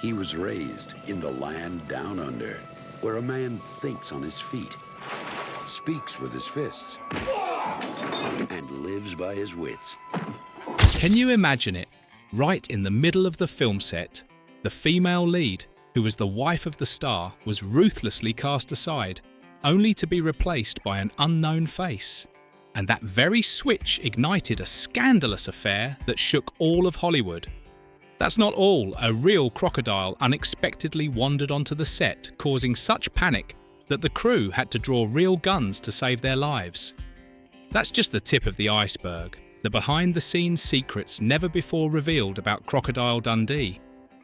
He was raised in the land down under, where a man thinks on his feet, speaks with his fists, and lives by his wits. Can you imagine it? Right in the middle of the film set, the female lead, who was the wife of the star, was ruthlessly cast aside, only to be replaced by an unknown face. And that very switch ignited a scandalous affair that shook all of Hollywood. That's not all. A real crocodile unexpectedly wandered onto the set, causing such panic that the crew had to draw real guns to save their lives. That's just the tip of the iceberg, the behind-the-scenes secrets never before revealed about Crocodile Dundee.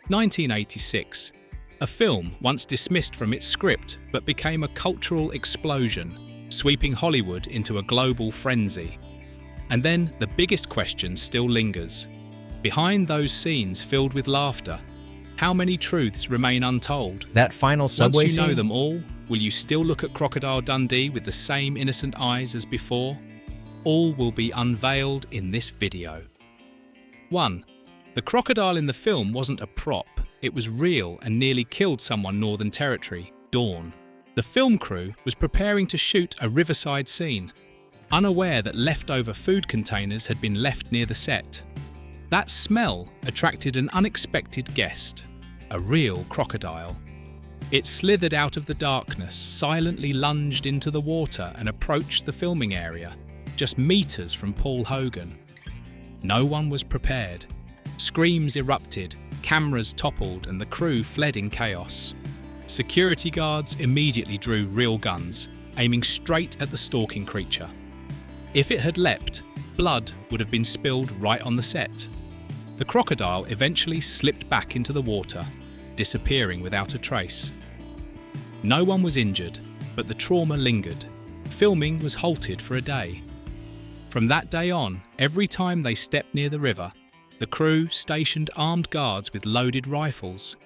1986. A film once dismissed from its script but became a cultural explosion, sweeping Hollywood into a global frenzy. And then the biggest question still lingers. Behind those scenes filled with laughter, how many truths remain untold? That final subway Once you know scene? them all, will you still look at Crocodile Dundee with the same innocent eyes as before? All will be unveiled in this video. 1. The crocodile in the film wasn't a prop. It was real and nearly killed someone Northern Territory, Dawn. The film crew was preparing to shoot a riverside scene, unaware that leftover food containers had been left near the set. That smell attracted an unexpected guest, a real crocodile. It slithered out of the darkness, silently lunged into the water and approached the filming area, just meters from Paul Hogan. No one was prepared. Screams erupted, cameras toppled, and the crew fled in chaos. Security guards immediately drew real guns, aiming straight at the stalking creature. If it had leapt, blood would have been spilled right on the set. The crocodile eventually slipped back into the water, disappearing without a trace. No one was injured, but the trauma lingered. Filming was halted for a day. From that day on, every time they stepped near the river, the crew stationed armed guards with loaded rifles.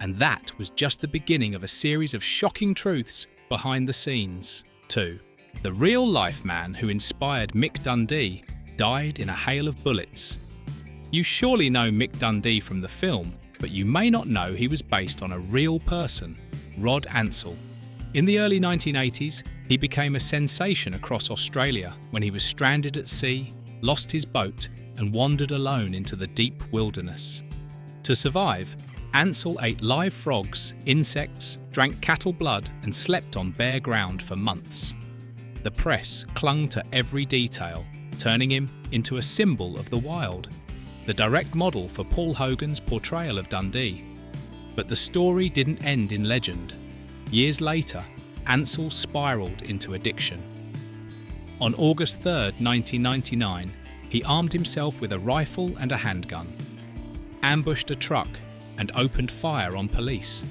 And that was just the beginning of a series of shocking truths behind the scenes. 2. The real-life man who inspired Mick Dundee died in a hail of bullets. You surely know Mick Dundee from the film, but you may not know he was based on a real person, Rod Ansell. In the early 1980s, he became a sensation across Australia when he was stranded at sea, lost his boat, and wandered alone into the deep wilderness. To survive, Ansell ate live frogs, insects, drank cattle blood, and slept on bare ground for months. The press clung to every detail, turning him into a symbol of the wild, the direct model for Paul Hogan's portrayal of Dundee. But the story didn't end in legend. Years later, Ansell spiraled into addiction. On August 3, 1999, he armed himself with a rifle and a handgun, ambushed a truck, and opened fire on police.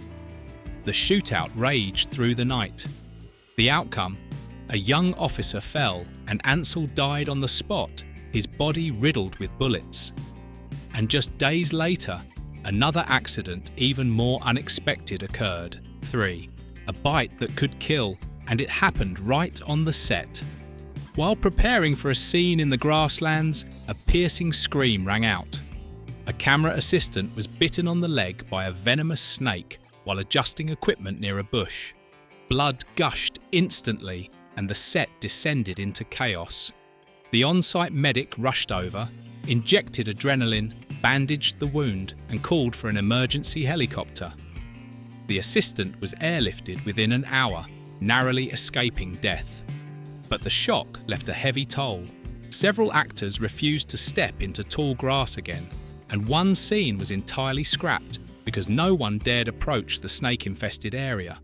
The shootout raged through the night. The outcome? A young officer fell and Ansell died on the spot, his body riddled with bullets. And just days later, another accident even more unexpected occurred. 3. A bite that could kill, and it happened right on the set. While preparing for a scene in the grasslands, a piercing scream rang out. A camera assistant was bitten on the leg by a venomous snake while adjusting equipment near a bush. Blood gushed instantly, and the set descended into chaos. The on-site medic rushed over, injected adrenaline, bandaged the wound, and called for an emergency helicopter. The assistant was airlifted within an hour, narrowly escaping death. But the shock left a heavy toll. Several actors refused to step into tall grass again, and one scene was entirely scrapped because no one dared approach the snake-infested area.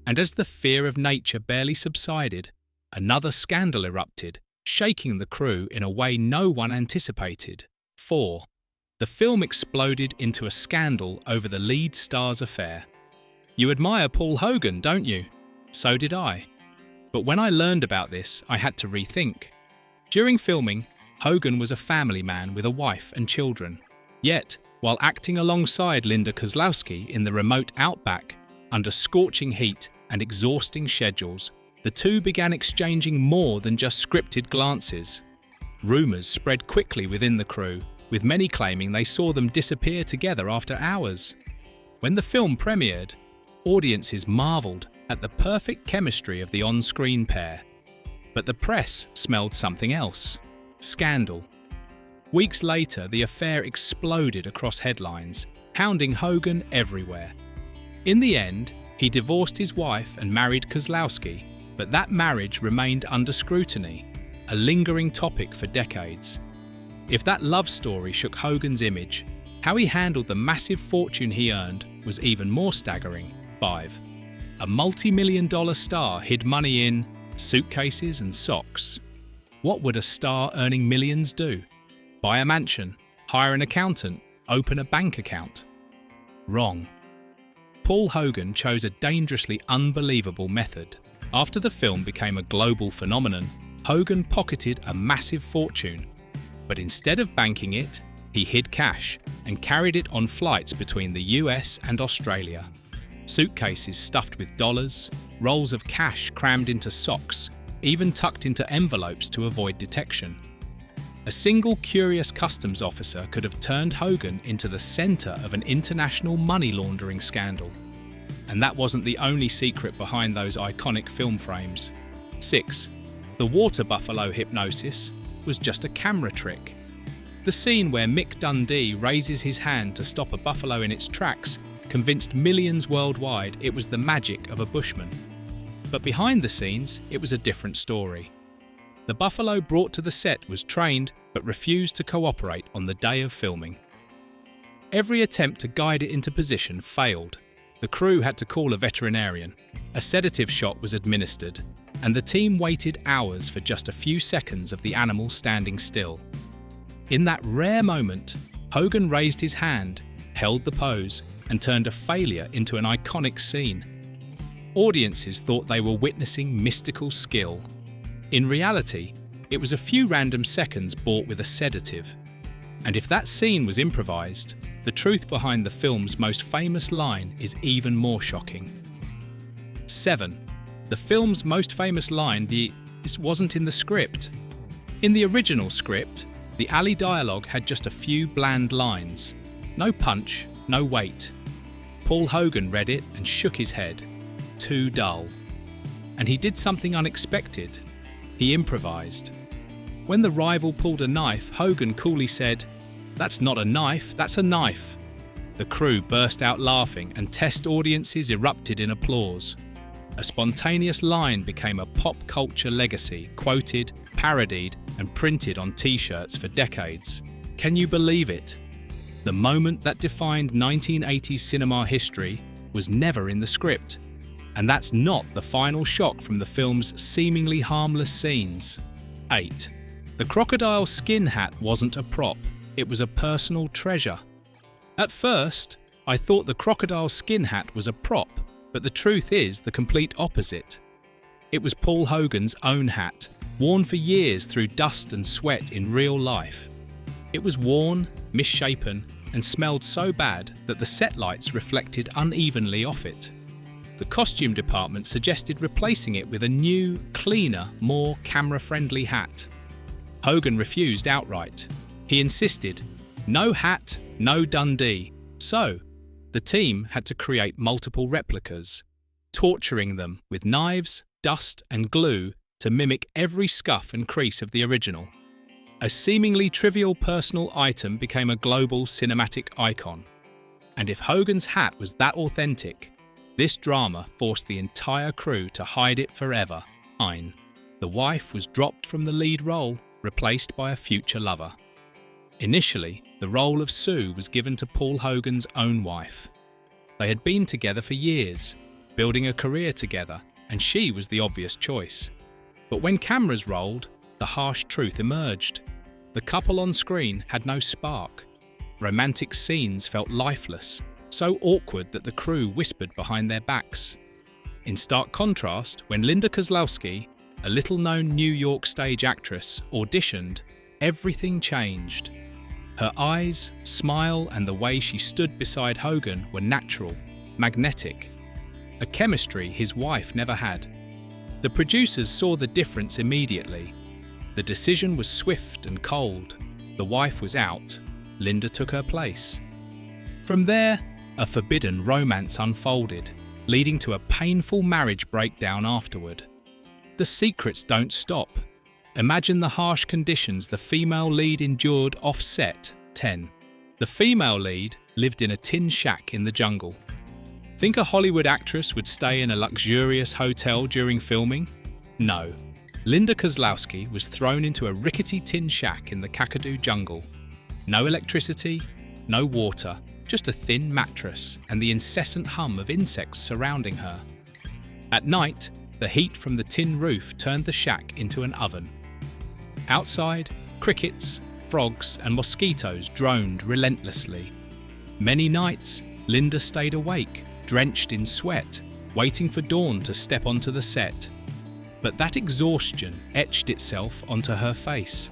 And as the fear of nature barely subsided, another scandal erupted, shaking the crew in a way no one anticipated. 4. The film exploded into a scandal over the lead star's affair. You admire Paul Hogan, don't you? So did I. But when I learned about this, I had to rethink. During filming, Hogan was a family man with a wife and children. Yet, while acting alongside Linda Kozlowski in the remote outback, under scorching heat and exhausting schedules, the two began exchanging more than just scripted glances. Rumours spread quickly within the crew, with many claiming they saw them disappear together after hours. When the film premiered, audiences marveled at the perfect chemistry of the on-screen pair. But the press smelled something else: scandal. Weeks later, the affair exploded across headlines, hounding Hogan everywhere. In the end, he divorced his wife and married Kozlowski, but that marriage remained under scrutiny, a lingering topic for decades. If that love story shook Hogan's image, how he handled the massive fortune he earned was even more staggering. 5. A multi-million-dollar star hid money in suitcases and socks. What would a star earning millions do? Buy a mansion, hire an accountant, open a bank account? Wrong. Paul Hogan chose a dangerously unbelievable method. After the film became a global phenomenon, Hogan pocketed a massive fortune. But instead of banking it, he hid cash and carried it on flights between the US and Australia. Suitcases stuffed with dollars, rolls of cash crammed into socks, even tucked into envelopes to avoid detection. A single curious customs officer could have turned Hogan into the centre of an international money laundering scandal. And that wasn't the only secret behind those iconic film frames. 6. The water buffalo hypnosis was just a camera trick. The scene where Mick Dundee raises his hand to stop a buffalo in its tracks convinced millions worldwide it was the magic of a bushman. But behind the scenes, it was a different story. The buffalo brought to the set was trained but refused to cooperate on the day of filming. Every attempt to guide it into position failed. The crew had to call a veterinarian. A sedative shot was administered, and the team waited hours for just a few seconds of the animal standing still. In that rare moment, Hogan raised his hand, held the pose, and turned a failure into an iconic scene. Audiences thought they were witnessing mystical skill. In reality, it was a few random seconds bought with a sedative. And if that scene was improvised, the truth behind the film's most famous line is even more shocking. 7. The film's most famous line, this wasn't in the script. In the original script, the alley dialogue had just a few bland lines. No punch, no weight. Paul Hogan read it and shook his head. Too dull. And he did something unexpected. He improvised. When the rival pulled a knife, Hogan coolly said, "That's not a knife, that's a knife." The crew burst out laughing and test audiences erupted in applause. A spontaneous line became a pop culture legacy, quoted, parodied, and printed on t-shirts for decades. Can you believe it? The moment that defined 1980s cinema history was never in the script. And that's not the final shock from the film's seemingly harmless scenes. 8. The crocodile skin hat wasn't a prop, it was a personal treasure. At first, I thought the crocodile skin hat was a prop, but the truth is the complete opposite. It was Paul Hogan's own hat, worn for years through dust and sweat in real life. It was worn, misshapen, and smelled so bad that the set lights reflected unevenly off it. The costume department suggested replacing it with a new, cleaner, more camera-friendly hat. Hogan refused outright. He insisted, no hat, no Dundee. So, the team had to create multiple replicas, torturing them with knives, dust and glue to mimic every scuff and crease of the original. A seemingly trivial personal item became a global cinematic icon. And if Hogan's hat was that authentic, this drama forced the entire crew to hide it forever. 9. The wife was dropped from the lead role, replaced by a future lover. Initially, the role of Sue was given to Paul Hogan's own wife. They had been together for years, building a career together, and she was the obvious choice. But when cameras rolled, the harsh truth emerged. The couple on screen had no spark. Romantic scenes felt lifeless, so awkward that the crew whispered behind their backs. In stark contrast, when Linda Kozlowski, a little-known New York stage actress, auditioned, everything changed. Her eyes, smile, and the way she stood beside Hogan were natural, magnetic, a chemistry his wife never had. The producers saw the difference immediately. The decision was swift and cold. The wife was out. Linda took her place. From there, a forbidden romance unfolded, leading to a painful marriage breakdown afterward. The secrets don't stop. Imagine the harsh conditions the female lead endured off-set. 10. The female lead lived in a tin shack in the jungle. Think a Hollywood actress would stay in a luxurious hotel during filming? No. Linda Kozlowski was thrown into a rickety tin shack in the Kakadu jungle. No electricity, no water, just a thin mattress and the incessant hum of insects surrounding her. At night, the heat from the tin roof turned the shack into an oven. Outside, crickets, frogs and mosquitoes droned relentlessly. Many nights, Linda stayed awake, drenched in sweat, waiting for dawn to step onto the set. But that exhaustion etched itself onto her face.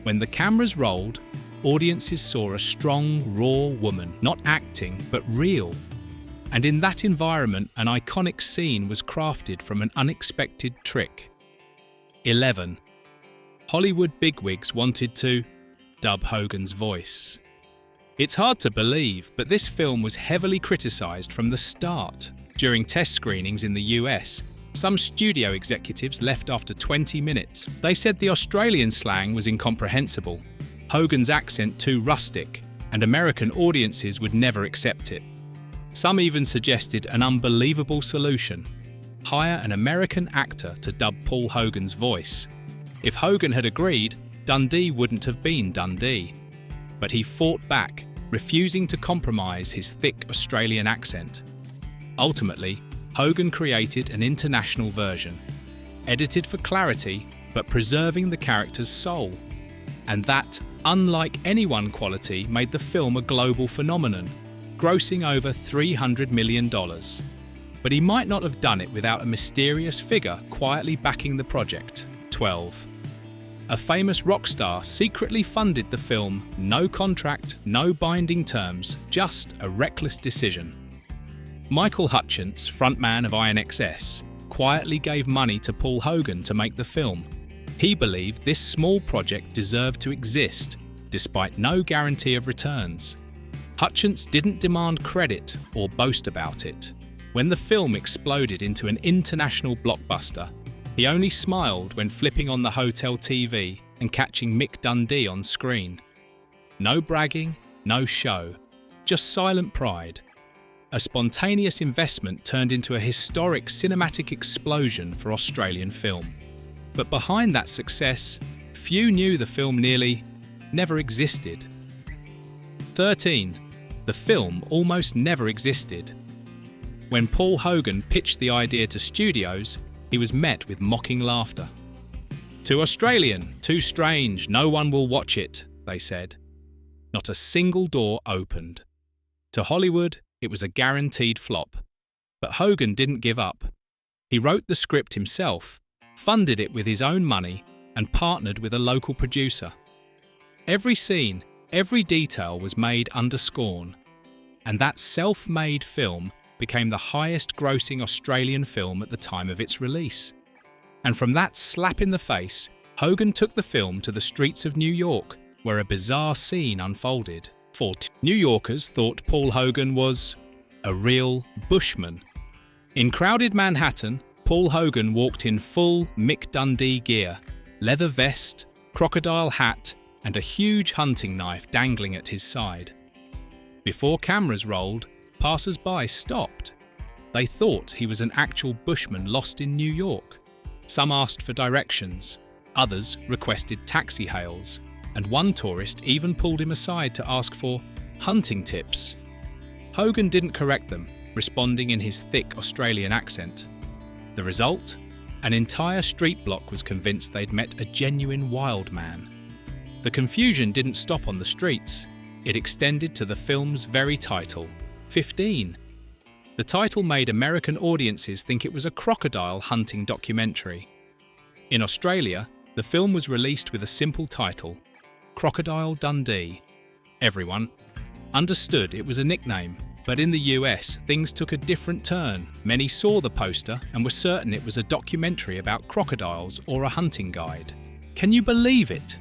When the cameras rolled, audiences saw a strong, raw woman, not acting, but real. And in that environment, an iconic scene was crafted from an unexpected trick. 11. Hollywood bigwigs wanted to dub Hogan's voice. It's hard to believe, but this film was heavily criticised from the start. During test screenings in the US, some studio executives left after 20 minutes. They said the Australian slang was incomprehensible, Hogan's accent too rustic, and American audiences would never accept it. Some even suggested an unbelievable solution: hire an American actor to dub Paul Hogan's voice. If Hogan had agreed, Dundee wouldn't have been Dundee. But he fought back, refusing to compromise his thick Australian accent. Ultimately, Hogan created an international version, edited for clarity but preserving the character's soul. And that, unlike anyone quality, made the film a global phenomenon, grossing over $300 million. But he might not have done it without a mysterious figure quietly backing the project. 12. A famous rock star secretly funded the film. No contract, no binding terms, just a reckless decision. Michael Hutchence, frontman of INXS, quietly gave money to Paul Hogan to make the film. He believed this small project deserved to exist, despite no guarantee of returns. Hutchence didn't demand credit or boast about it. When the film exploded into an international blockbuster, he only smiled when flipping on the hotel TV and catching Mick Dundee on screen. No bragging, no show, just silent pride. A spontaneous investment turned into a historic cinematic explosion for Australian film. But behind that success, few knew the film nearly never existed. 13. The film almost never existed. When Paul Hogan pitched the idea to studios, he was met with mocking laughter. "Too Australian, too strange, no one will watch it," they said. Not a single door opened. To Hollywood, it was a guaranteed flop. But Hogan didn't give up. He wrote the script himself, funded it with his own money, and partnered with a local producer. Every scene, every detail was made under scorn. And that self-made film became the highest-grossing Australian film at the time of its release. And from that slap in the face, Hogan took the film to the streets of New York, where a bizarre scene unfolded. New Yorkers thought Paul Hogan was a real bushman. In crowded Manhattan, Paul Hogan walked in full Mick Dundee gear, leather vest, crocodile hat, and a huge hunting knife dangling at his side. Before cameras rolled, passers-by stopped. They thought he was an actual bushman lost in New York. Some asked for directions, others requested taxi hails, and one tourist even pulled him aside to ask for hunting tips. Hogan didn't correct them, responding in his thick Australian accent. The result? An entire street block was convinced they'd met a genuine wild man. The confusion didn't stop on the streets. It extended to the film's very title, 15. The title made American audiences think it was a crocodile hunting documentary. In Australia, the film was released with a simple title, Crocodile Dundee. Everyone understood it was a nickname, but in the US, things took a different turn. Many saw the poster and were certain it was a documentary about crocodiles or a hunting guide. Can you believe it?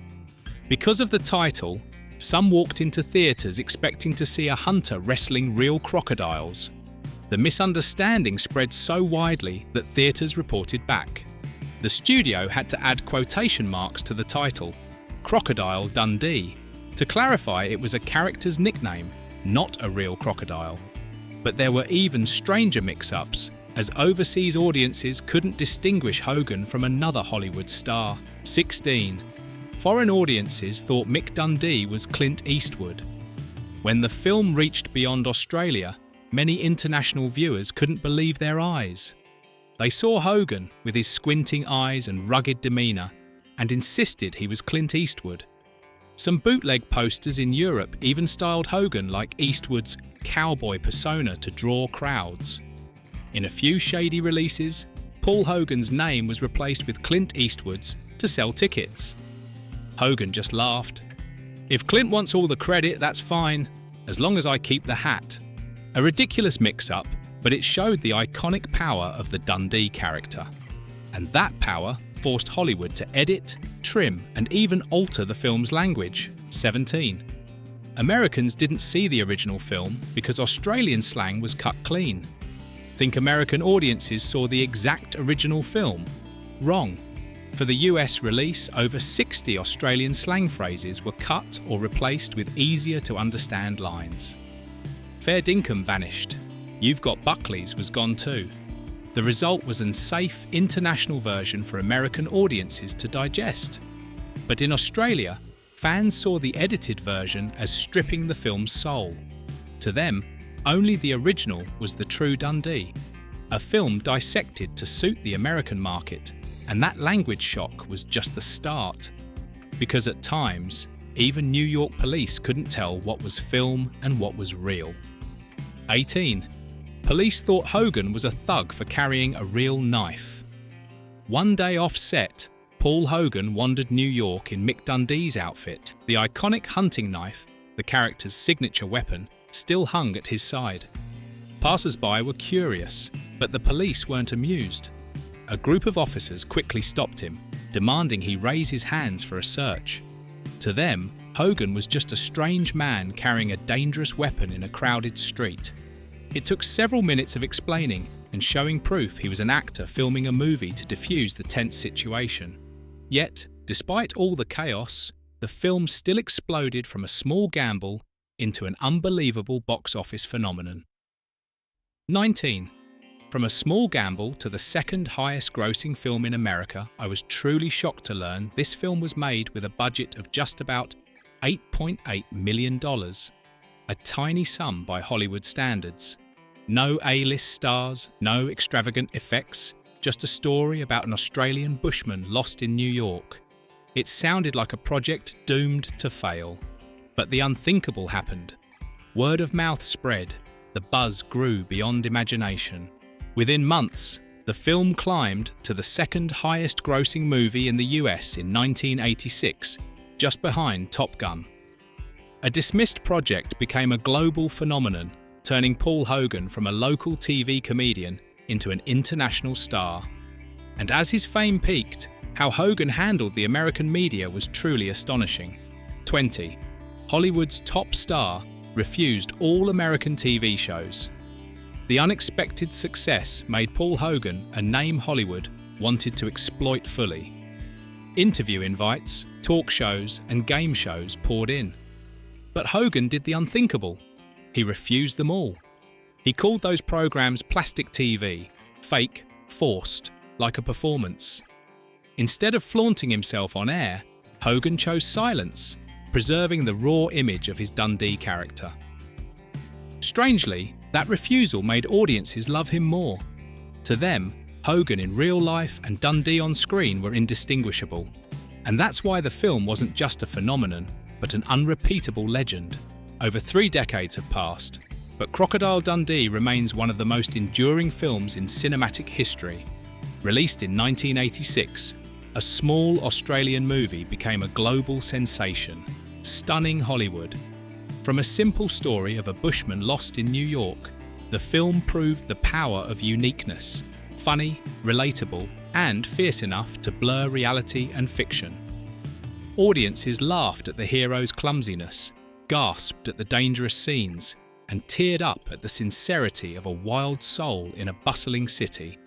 Because of the title, Some walked into theatres expecting to see a hunter wrestling real crocodiles. The misunderstanding spread so widely that theatres reported back. The studio had to add quotation marks to the title, Crocodile Dundee, to clarify it was a character's nickname, not a real crocodile. But there were even stranger mix-ups, as overseas audiences couldn't distinguish Hogan from another Hollywood star. 16. Foreign audiences thought Mick Dundee was Clint Eastwood. When the film reached beyond Australia, many international viewers couldn't believe their eyes. They saw Hogan with his squinting eyes and rugged demeanour and insisted he was Clint Eastwood. Some bootleg posters in Europe even styled Hogan like Eastwood's cowboy persona to draw crowds. In a few shady releases, Paul Hogan's name was replaced with Clint Eastwood's to sell tickets. Hogan just laughed. "If Clint wants all the credit, that's fine, as long as I keep the hat." A ridiculous mix-up, but it showed the iconic power of the Dundee character. And that power forced Hollywood to edit, trim, and even alter the film's language. 17. Americans didn't see the original film because Australian slang was cut clean. Think American audiences saw the exact original film? Wrong. For the US release, over 60 Australian slang phrases were cut or replaced with easier-to-understand lines. Fair dinkum vanished. You've Got Buckley's was gone too. The result was an safe international version for American audiences to digest. But in Australia, fans saw the edited version as stripping the film's soul. To them, only the original was the true Dundee, a film dissected to suit the American market, and that language shock was just the start. Because at times, even New York police couldn't tell what was film and what was real. 18. Police thought Hogan was a thug for carrying a real knife. One day off set, Paul Hogan wandered New York in Mick Dundee's outfit. The iconic hunting knife, the character's signature weapon, still hung at his side. Passers-by were curious, but the police weren't amused. A group of officers quickly stopped him, demanding he raise his hands for a search. To them, Hogan was just a strange man carrying a dangerous weapon in a crowded street. It took several minutes of explaining and showing proof he was an actor filming a movie to defuse the tense situation. Yet, despite all the chaos, the film still exploded from a small gamble into an unbelievable box office phenomenon. 19. From a small gamble to the second highest grossing film in America, I was truly shocked to learn this film was made with a budget of just about $8.8 million. A tiny sum by Hollywood standards. No A-list stars, no extravagant effects, just a story about an Australian bushman lost in New York. It sounded like a project doomed to fail. But the unthinkable happened. Word of mouth spread, the buzz grew beyond imagination. Within months, the film climbed to the second highest grossing movie in the US in 1986, just behind Top Gun. A dismissed project became a global phenomenon, turning Paul Hogan from a local TV comedian into an international star. And as his fame peaked, how Hogan handled the American media was truly astonishing. 20. Hollywood's top star refused all American TV shows. The unexpected success made Paul Hogan a name Hollywood wanted to exploit fully. Interview invites, talk shows, and game shows poured in. But Hogan did the unthinkable. He refused them all. He called those programs plastic TV, fake, forced, like a performance. Instead of flaunting himself on air, Hogan chose silence, preserving the raw image of his Dundee character. Strangely, that refusal made audiences love him more. To them, Hogan in real life and Dundee on screen were indistinguishable. And that's why the film wasn't just a phenomenon, but an unrepeatable legend. Over 3 decades have passed, but Crocodile Dundee remains one of the most enduring films in cinematic history. Released in 1986, a small Australian movie became a global sensation, stunning Hollywood. From a simple story of a bushman lost in New York, the film proved the power of uniqueness, funny, relatable, and fierce enough to blur reality and fiction. Audiences laughed at the hero's clumsiness, gasped at the dangerous scenes, and teared up at the sincerity of a wild soul in a bustling city.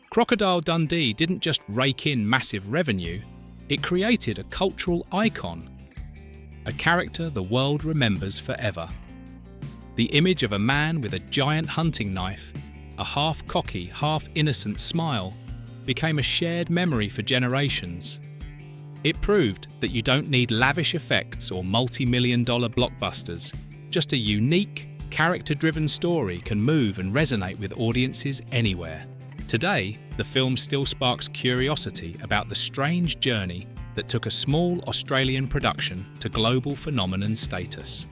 Crocodile Dundee didn't just rake in massive revenue, it created a cultural icon, a character the world remembers forever. The image of a man with a giant hunting knife, a half-cocky, half-innocent smile, became a shared memory for generations. It proved that you don't need lavish effects or multi-million-dollar blockbusters. Just a unique, character-driven story can move and resonate with audiences anywhere. Today, the film still sparks curiosity about the strange journey that took a small Australian production to global phenomenon status.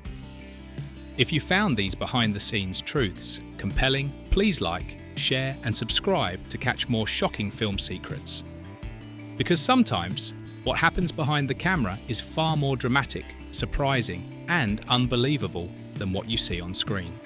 If you found these behind-the-scenes truths compelling, please like, share and subscribe to catch more shocking film secrets. Because sometimes, what happens behind the camera is far more dramatic, surprising and unbelievable than what you see on screen.